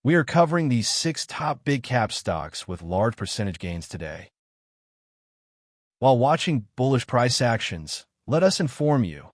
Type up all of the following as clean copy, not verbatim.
We are covering these 6 top big cap stocks with large percentage gains today. While watching bullish price actions, let us inform you.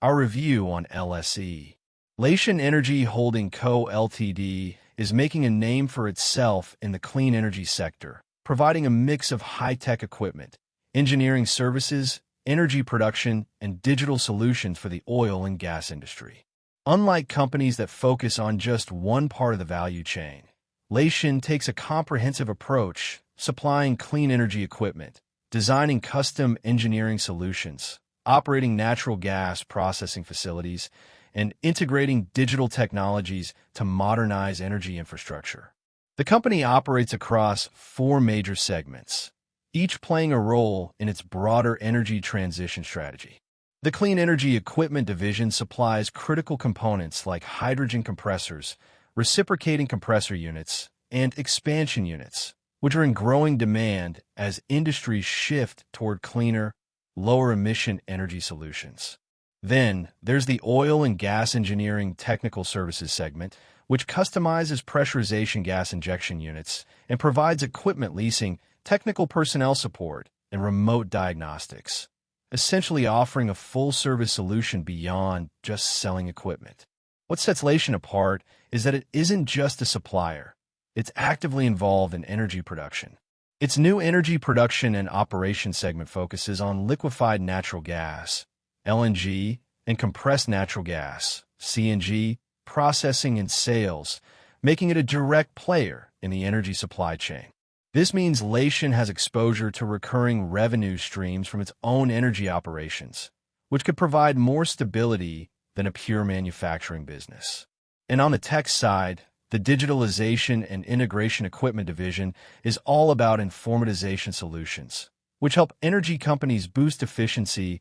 Our review on LSE. Leishen Energy Holding Co. Ltd. is making a name for itself in the clean energy sector, providing a mix of high-tech equipment, engineering services, energy production, and digital solutions for the oil and gas industry. Unlike companies that focus on just one part of the value chain, Leishen takes a comprehensive approach, supplying clean energy equipment, designing custom engineering solutions, operating natural gas processing facilities, and integrating digital technologies to modernize energy infrastructure. The company operates across 4 major segments, each playing a role in its broader energy transition strategy. The Clean Energy Equipment Division supplies critical components like hydrogen compressors, reciprocating compressor units, and expansion units, which are in growing demand as industries shift toward cleaner, lower-emission energy solutions. Then, there's the Oil and Gas Engineering Technical Services segment, which customizes pressurization gas injection units and provides equipment leasing, technical personnel support, and remote diagnostics, essentially offering a full-service solution beyond just selling equipment. What sets Leishen apart is that it isn't just a supplier. It's actively involved in energy production. Its new Energy Production and Operations segment focuses on liquefied natural gas, LNG, and compressed natural gas, CNG, processing and sales, making it a direct player in the energy supply chain. This means Leishen has exposure to recurring revenue streams from its own energy operations, which could provide more stability than a pure manufacturing business. And on the tech side, the Digitalization and Integration Equipment Division is all about informatization solutions, which help energy companies boost efficiency,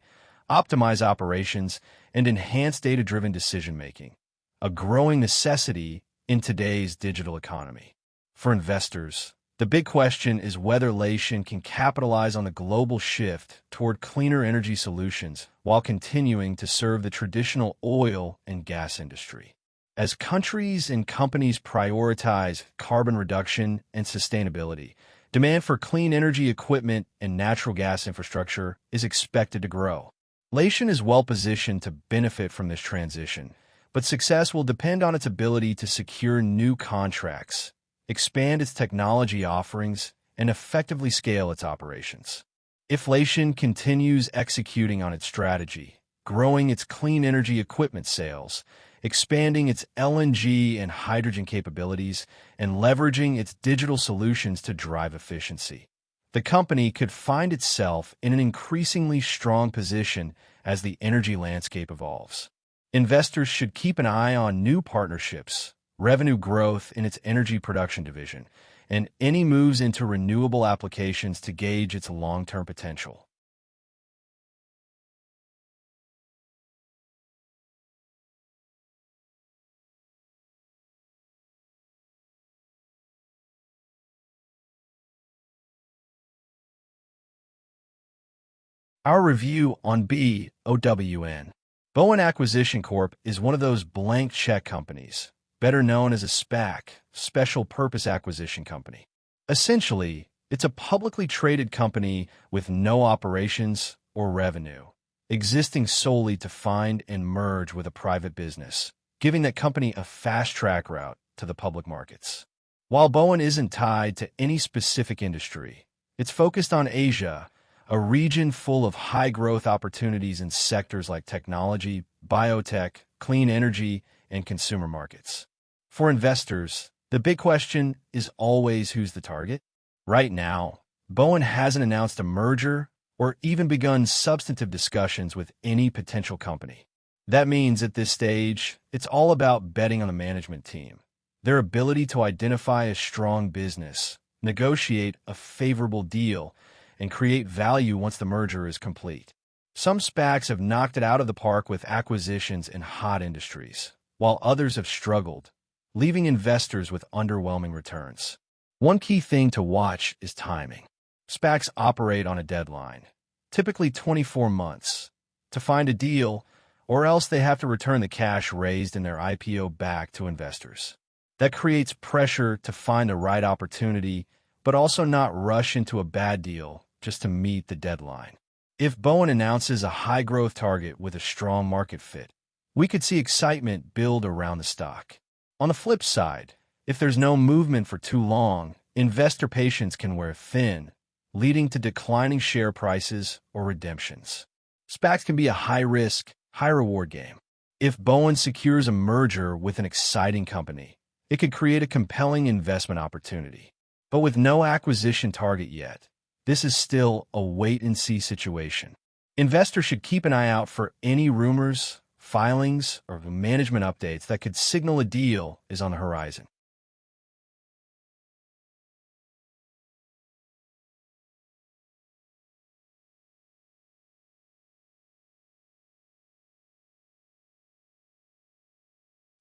optimize operations, and enhance data-driven decision-making, a growing necessity in today's digital economy. For investors, the big question is whether Leishen can capitalize on the global shift toward cleaner energy solutions while continuing to serve the traditional oil and gas industry. As countries and companies prioritize carbon reduction and sustainability, demand for clean energy equipment and natural gas infrastructure is expected to grow. Leishen is well-positioned to benefit from this transition, but success will depend on its ability to secure new contracts, expand its technology offerings, and effectively scale its operations. If Leishen continues executing on its strategy, growing its clean energy equipment sales, expanding its LNG and hydrogen capabilities, and leveraging its digital solutions to drive efficiency, the company could find itself in an increasingly strong position as the energy landscape evolves. Investors should keep an eye on new partnerships, revenue growth in its energy production division, and any moves into renewable applications to gauge its long-term potential. Our review on BOWN. Bowen Acquisition Corp is one of those blank check companies, better known as a SPAC, Special Purpose Acquisition Company. Essentially, it's a publicly traded company with no operations or revenue, existing solely to find and merge with a private business, giving that company a fast-track route to the public markets. While Bowen isn't tied to any specific industry, it's focused on Asia, a region full of high-growth opportunities in sectors like technology, biotech, clean energy, and consumer markets. For investors, the big question is always who's the target. Right now, Bowen hasn't announced a merger or even begun substantive discussions with any potential company. That means at this stage, it's all about betting on the management team, their ability to identify a strong business, negotiate a favorable deal, and create value once the merger is complete. Some SPACs have knocked it out of the park with acquisitions in hot industries, while others have struggled, leaving investors with underwhelming returns. One key thing to watch is timing. SPACs operate on a deadline, typically 24 months, to find a deal, or else they have to return the cash raised in their IPO back to investors. That creates pressure to find the right opportunity, but also not rush into a bad deal just to meet the deadline. If Bowen announces a high-growth target with a strong market fit, we could see excitement build around the stock. On the flip side, if there's no movement for too long, investor patience can wear thin, leading to declining share prices or redemptions. SPACs can be a high-risk, high-reward game. If Bowen secures a merger with an exciting company, it could create a compelling investment opportunity. But with no acquisition target yet, this is still a wait-and-see situation. Investors should keep an eye out for any rumors, filings, or management updates that could signal a deal is on the horizon.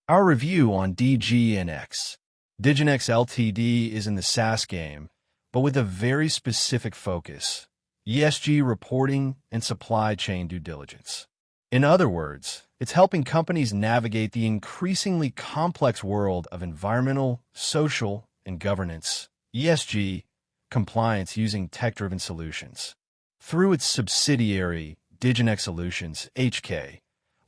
Our review on DGNX. Diginex Ltd is in the SaaS game, but with a very specific focus: ESG reporting and supply chain due diligence. In other words, it's helping companies navigate the increasingly complex world of environmental, social, and governance (ESG) compliance using tech-driven solutions. Through its subsidiary, Diginex Solutions (HK)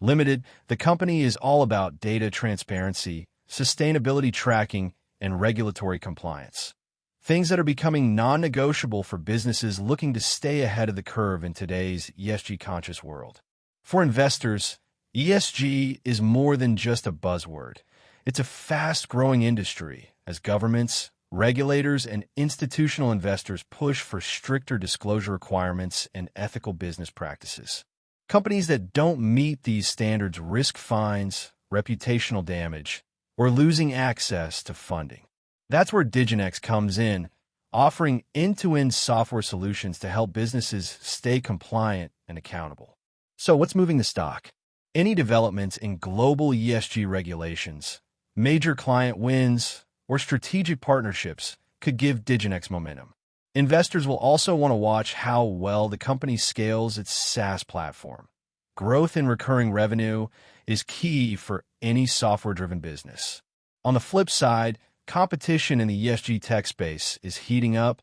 Limited, the company is all about data transparency, sustainability tracking, and regulatory compliance. Things that are becoming non-negotiable for businesses looking to stay ahead of the curve in today's ESG-conscious world. For investors, ESG is more than just a buzzword. It's a fast-growing industry as governments, regulators, and institutional investors push for stricter disclosure requirements and ethical business practices. Companies that don't meet these standards risk fines, reputational damage, or losing access to funding. That's where Diginex comes in, offering end-to-end software solutions to help businesses stay compliant and accountable. So what's moving the stock? Any developments in global ESG regulations, major client wins, or strategic partnerships could give Diginex momentum. Investors will also want to watch how well the company scales its SaaS platform. Growth in recurring revenue is key for any software-driven business. On the flip side, competition in the ESG tech space is heating up,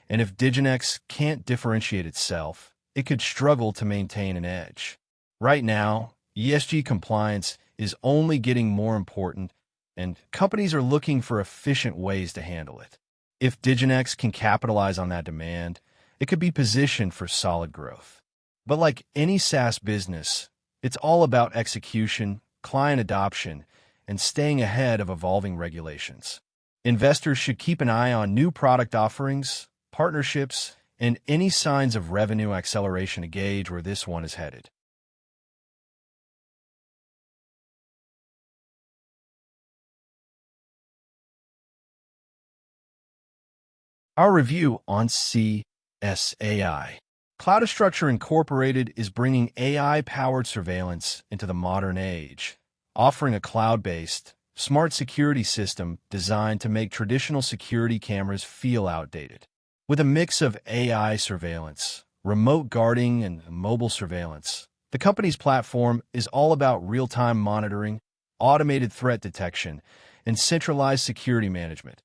and if Diginex can't differentiate itself, it could struggle to maintain an edge. Right now, ESG compliance is only getting more important, and companies are looking for efficient ways to handle it. If Diginex can capitalize on that demand, it could be positioned for solid growth. But like any SaaS business, it's all about execution, client adoption, and staying ahead of evolving regulations. Investors should keep an eye on new product offerings, partnerships, and any signs of revenue acceleration to gauge where this one is headed. Our review on CSAI. Cloudastructure Incorporated is bringing AI-powered surveillance into the modern age, offering a cloud-based, smart security system designed to make traditional security cameras feel outdated. With a mix of AI surveillance, remote guarding, and mobile surveillance, the company's platform is all about real-time monitoring, automated threat detection, and centralized security management,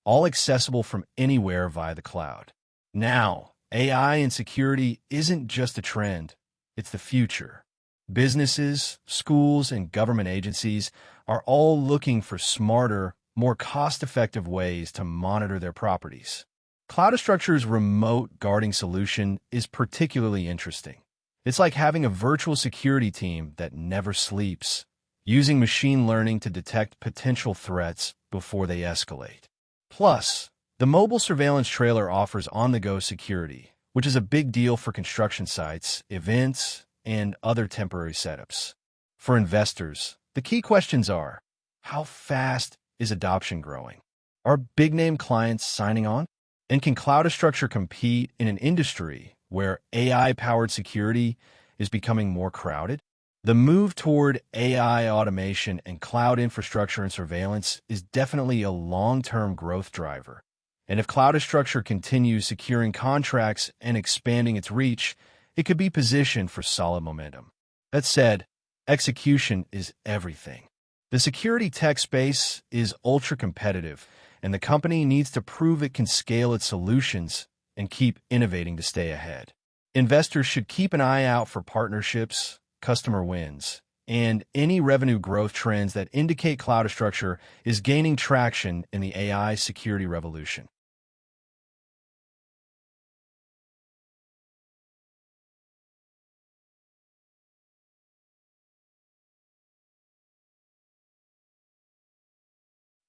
all accessible from anywhere via the cloud. Now, AI and security isn't just a trend, it's the future. Businesses, schools, and government agencies are all looking for smarter, more cost-effective ways to monitor their properties. Cloudastructure's remote guarding solution is particularly interesting. It's like having a virtual security team that never sleeps, using machine learning to detect potential threats before they escalate. Plus, the mobile surveillance trailer offers on-the-go security, which is a big deal for construction sites, events, and other temporary setups. For investors, the key questions are: how fast is adoption growing? Are big-name clients signing on? And can Cloudastructure compete in an industry where AI-powered security is becoming more crowded? The move toward AI automation and cloud infrastructure and surveillance is definitely a long-term growth driver. And if Cloudastructure continues securing contracts and expanding its reach, it could be positioned for solid momentum. That said, execution is everything. The security tech space is ultra-competitive, and the company needs to prove it can scale its solutions and keep innovating to stay ahead. Investors should keep an eye out for partnerships, customer wins, and any revenue growth trends that indicate Cloudastructure is gaining traction in the AI security revolution.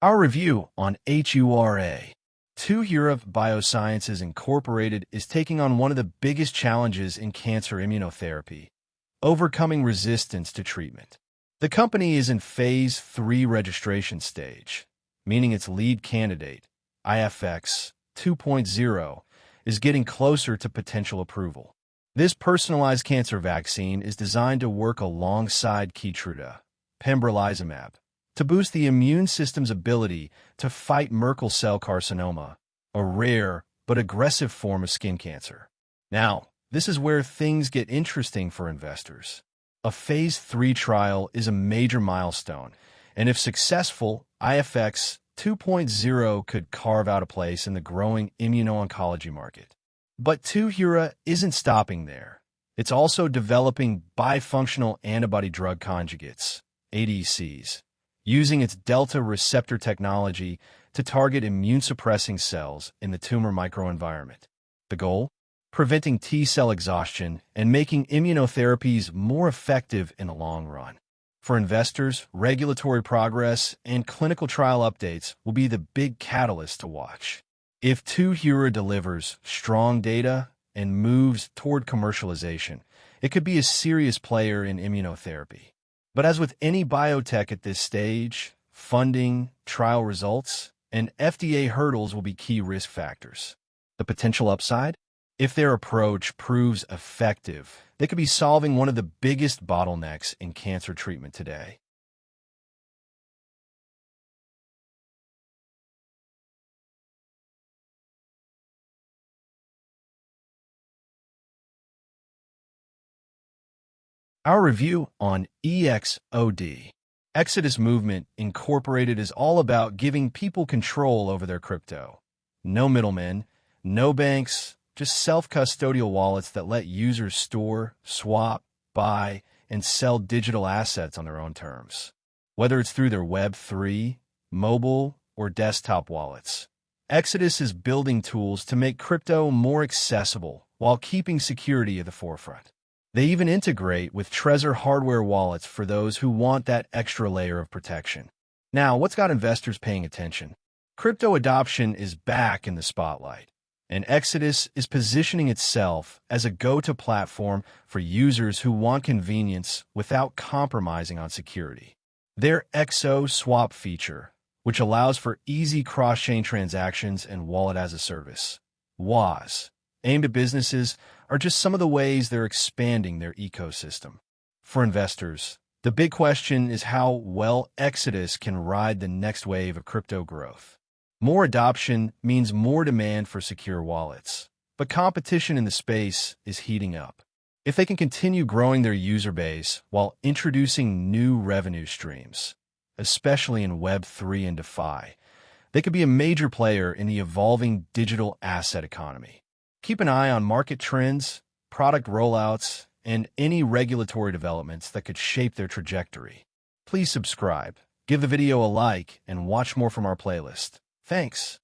Our review on HURA. TuHURA Biosciences Incorporated is taking on one of the biggest challenges in cancer immunotherapy, overcoming resistance to treatment. The company is in Phase 3 registration stage, meaning its lead candidate, IFX 2.0, is getting closer to potential approval. This personalized cancer vaccine is designed to work alongside Keytruda, pembrolizumab, to boost the immune system's ability to fight Merkel cell carcinoma, a rare but aggressive form of skin cancer. Now, this is where things get interesting for investors. A Phase 3 trial is a major milestone, and if successful, IFX 2.0 could carve out a place in the growing immuno-oncology market. But TuHURA isn't stopping there. It's also developing bifunctional antibody-drug conjugates, ADCs, using its delta receptor technology to target immune-suppressing cells in the tumor microenvironment. The goal? Preventing T-cell exhaustion and making immunotherapies more effective in the long run. For investors, regulatory progress and clinical trial updates will be the big catalyst to watch. If TuHURA delivers strong data and moves toward commercialization, it could be a serious player in immunotherapy. But as with any biotech at this stage, funding, trial results, and FDA hurdles will be key risk factors. The potential upside? If their approach proves effective, they could be solving one of the biggest bottlenecks in cancer treatment today. Our review on EXOD. Exodus Movement Incorporated is all about giving people control over their crypto. No middlemen, no banks, just self-custodial wallets that let users store, swap, buy, and sell digital assets on their own terms. Whether it's through their Web3, mobile, or desktop wallets, Exodus is building tools to make crypto more accessible while keeping security at the forefront. They even integrate with Trezor hardware wallets for those who want that extra layer of protection. Now, what's got investors paying attention? Crypto adoption is back in the spotlight, and Exodus is positioning itself as a go-to platform for users who want convenience without compromising on security. Their XO Swap feature, which allows for easy cross-chain transactions and wallet-as-a-service, WAS, aimed at businesses, are just some of the ways they're expanding their ecosystem. For investors, the big question is how well Exodus can ride the next wave of crypto growth. More adoption means more demand for secure wallets, but competition in the space is heating up. If they can continue growing their user base while introducing new revenue streams, especially in Web3 and DeFi, they could be a major player in the evolving digital asset economy. Keep an eye on market trends, product rollouts, and any regulatory developments that could shape their trajectory. Please subscribe, give the video a like, and watch more from our playlist. Thanks.